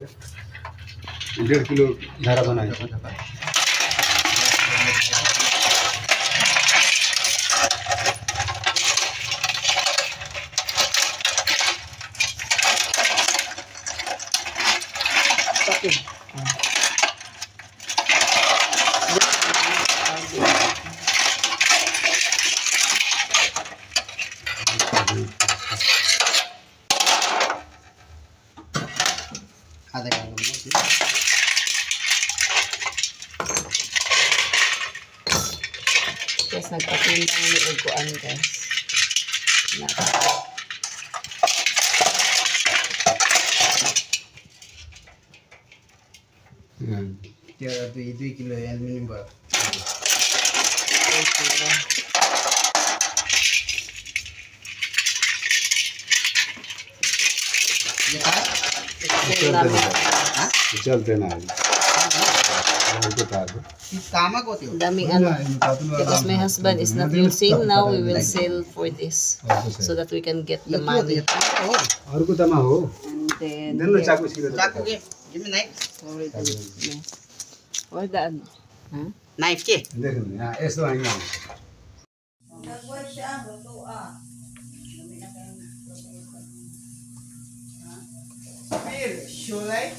1.5 किलो धारा बनाए आधा kilo Guys, nagpapin lang yung uguan, guys. Kaya 2 kilo yan minimum. 2 kilo. चलते ना Kama ko tiyo. Daming ano. Because my husband is not using, now we will sell for this. So that we can get the money. और को तमा हो And then then low चाकू सिलो Chaku ke? Give me knife. or the ano. Huh? Knife ke? देख न हां ऐसो आएगा Pir, shulay.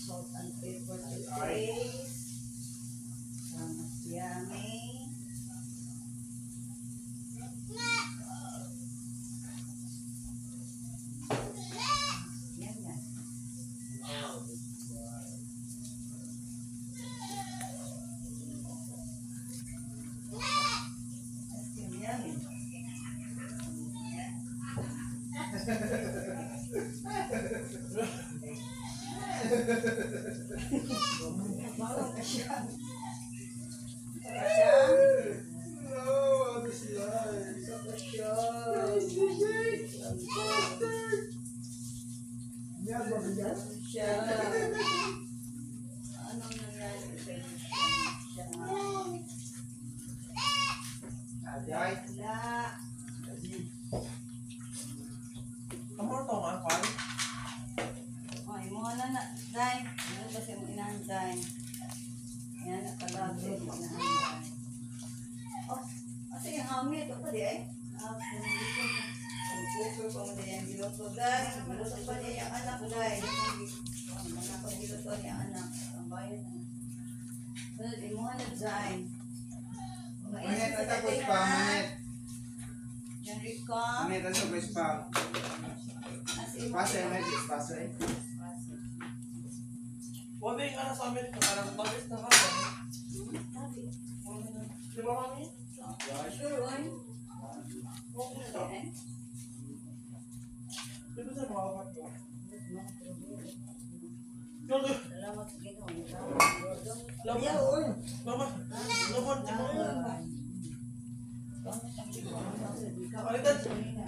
Salt and pepper to taste. Yummy.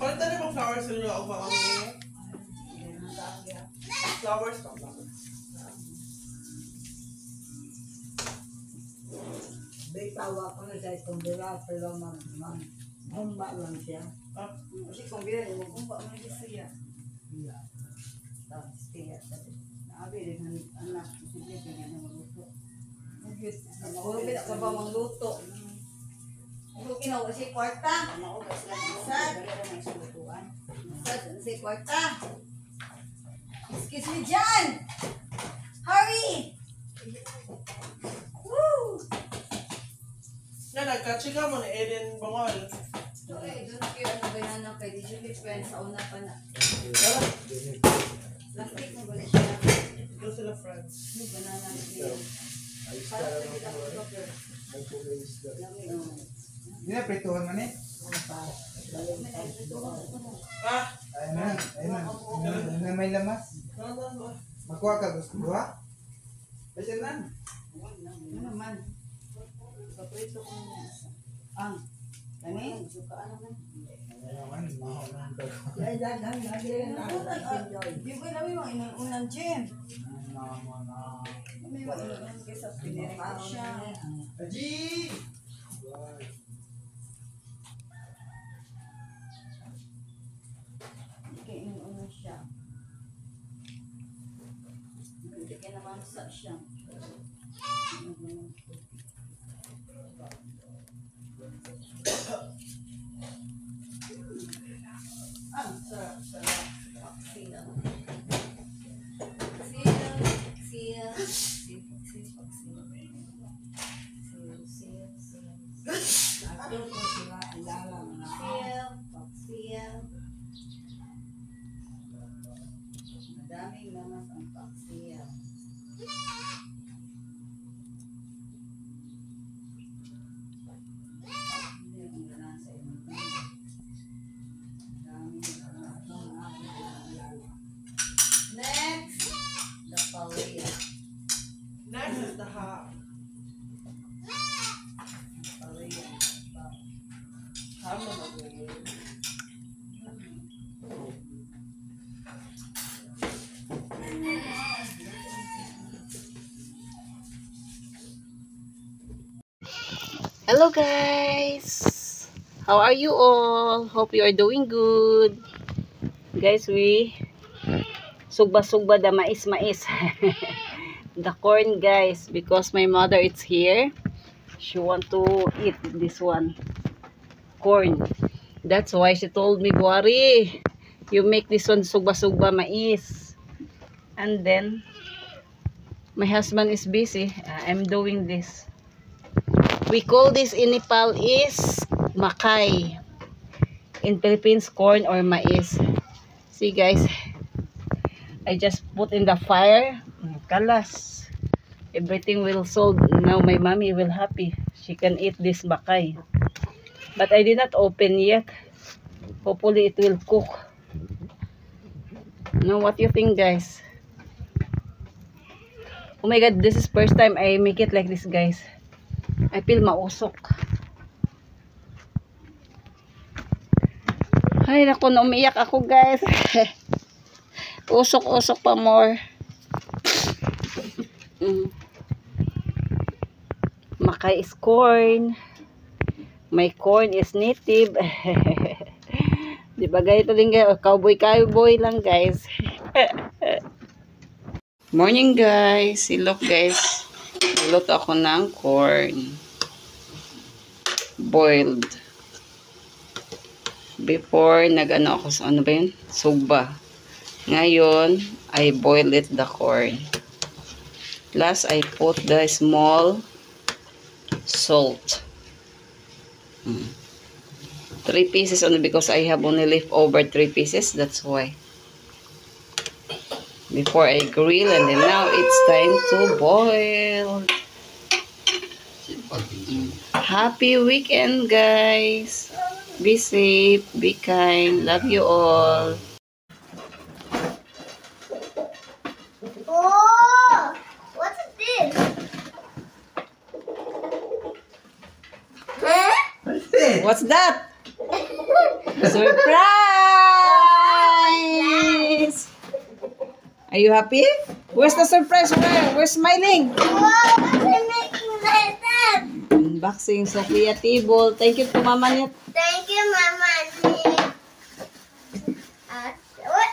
Palitan niyo mga flowers sa inyo ako ba kami? Flowers ka ba? Tawa ko na sa itong bila, pero humba lang siya. Kasi kung gano'n, magkumpa mo yung siya. Tapos kaya, naabi rin ang anak, sige, kaya na magluto. Magulupit ako ba magluto? Kung ginawa si kwarta, sad, si kwarta. Excuse me, John! Hurry! Woo! Yan, nagka-chika mo na Eden Bangol. So, doon kayo ano ba yan na kay Digimit friends sa una pa na. Plastic mo ba na siya? Ito sila friends. Yung banana na siya. Para sa kita ko doktor. Hindi na, prituhan man eh. Ah! Ayun na, may lamas. Makuha ka, gusto mo ha? Kasi na. Ano naman? Paprito ko na. Ang. Kani? Suka ano man. Ay, daghang lagi na enjoy. Di ba namin mga inunan, Jen? Kami mga inunan kaysa pinirek siya. Aji! Kaya inunan siya. Hindi ka naman sa siya. Ang sarap. Paksiya. Ako po sila ang dalang na. Madaming naman ang paksiya. Hindi ang ganan sa inyo. Next, the palaya. Next is the hot. Palaya. Tama na ganyan. Hello guys! How are you all? Hope you are doing good. Guys, we sugba-sugba the mais. The corn guys, because my mother is here. She want to eat this one. Corn. That's why she told me, Buari, you make this one sugba-sugba mais. And then, my husband is busy. I'm doing this. We call this in Nepal is makay. In Philippines, corn or mais. See guys, I just put in the fire. Kalas. Everything will sold. Now my mommy will happy. She can eat this makay. But I did not open yet. Hopefully it will cook. Now what you think guys? Oh my god, this is first time I make it like this guys. I feel mausok. Ay, naku, umiyak ako guys. Usok-usok pa more. Makay is corn. My corn is native. Diba ganito din guys? Cowboy lang guys. Morning guys. Look guys. Luto ako ng corn. Boiled. Before, nag-ano ako sa ano ba yun? Sugba. Ngayon, I boil it the corn. Last, I put the small salt. 3 pieces only because I have only leftover 3 pieces. That's why. Before I grill and then now it's time to boil. Happy weekend guys. Be safe, be kind, love you all. Oh, what's this? Huh? What's this? What's that? Surprise! Are you happy? Where's the surprise? Where's smiling? Wow, what's it making like that? Unboxing Sophia table. Thank you to Mama Net. Thank you, Mama. What?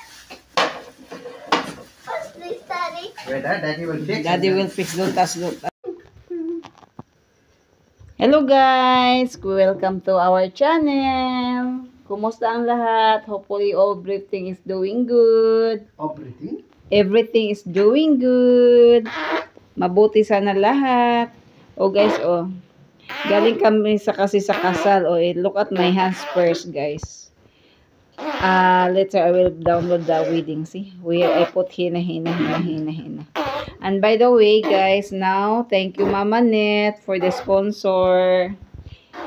What's this, Daddy? Wait, Daddy will fix it. Daddy will fix. Don't touch. Hello guys! Welcome to our channel. Kumusta ang lahat? Hopefully everything is doing good. Everything? Everything is doing good. Mabuti sana lahat. Oh guys, oh. Galing kami kasi sa kasal. Oh, look at my hands first, guys. Later I will download the wedding. See? Where I put hina. And by the way, guys, now thank you Mama Net for the sponsor.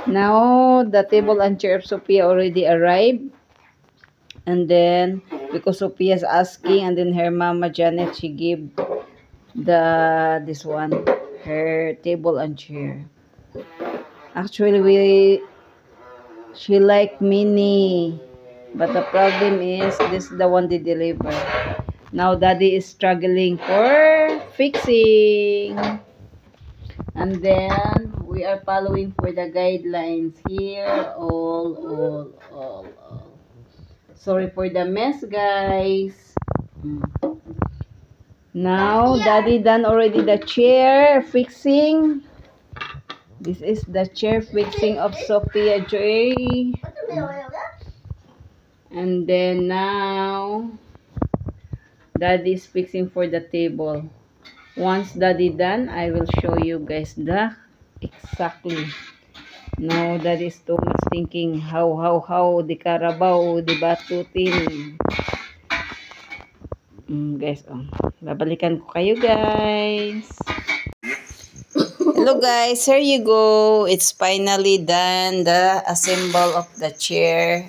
Now the table and chair of Sophia already arrived. And then because Sophia's asking, and then her Mama Janet, she gave this one, her table and chair. Actually, she like mini. But the problem is, this is the one they deliver. Now, Daddy is struggling for fixing. And then, we are following for the guidelines here. All. Sorry for the mess, guys. Now, Daddy done already the chair fixing. This is the chair fixing of Sophia Joy. And then now, Daddy is fixing for the table. Once Daddy done, I will show you guys the exactly. Now, Daddy is too much thinking how, the Carabao, the Batutin. Guys, babalikan ko kayo, guys. Hello, guys. Here you go. It's finally done. The assemble of the chair.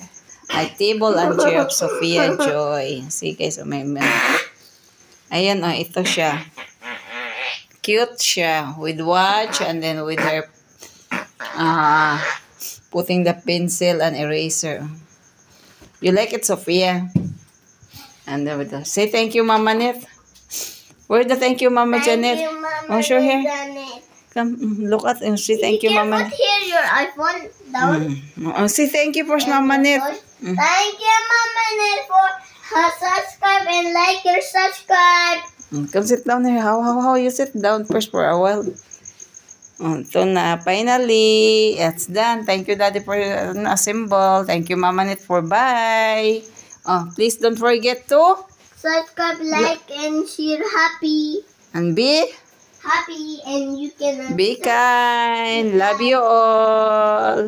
Ay, table and chair of Sophia Joy. See, guys, may ayan, ito siya. Cute siya. With watch and then with her putting the pencil and eraser. You like it, Sophia? And then with the, say thank you, Mama Net. Where's the thank you, Mama Janet? Thank you, Mama Oh, show here. Janet. Come, look at and say thank you, Mama. Put here your iPhone down. Say thank you first, Mama Net. Thank you, Mama Net, for subscribe and like your subscribe. Come sit down here. How you sit down first for a while. Ito na. Finally, it's done. Thank you, Daddy, for assemble. Thank you, Mama Net, for bye. Please don't forget to Subscribe, like, and share. Happy. and be Happy, and you can kind. Love you all.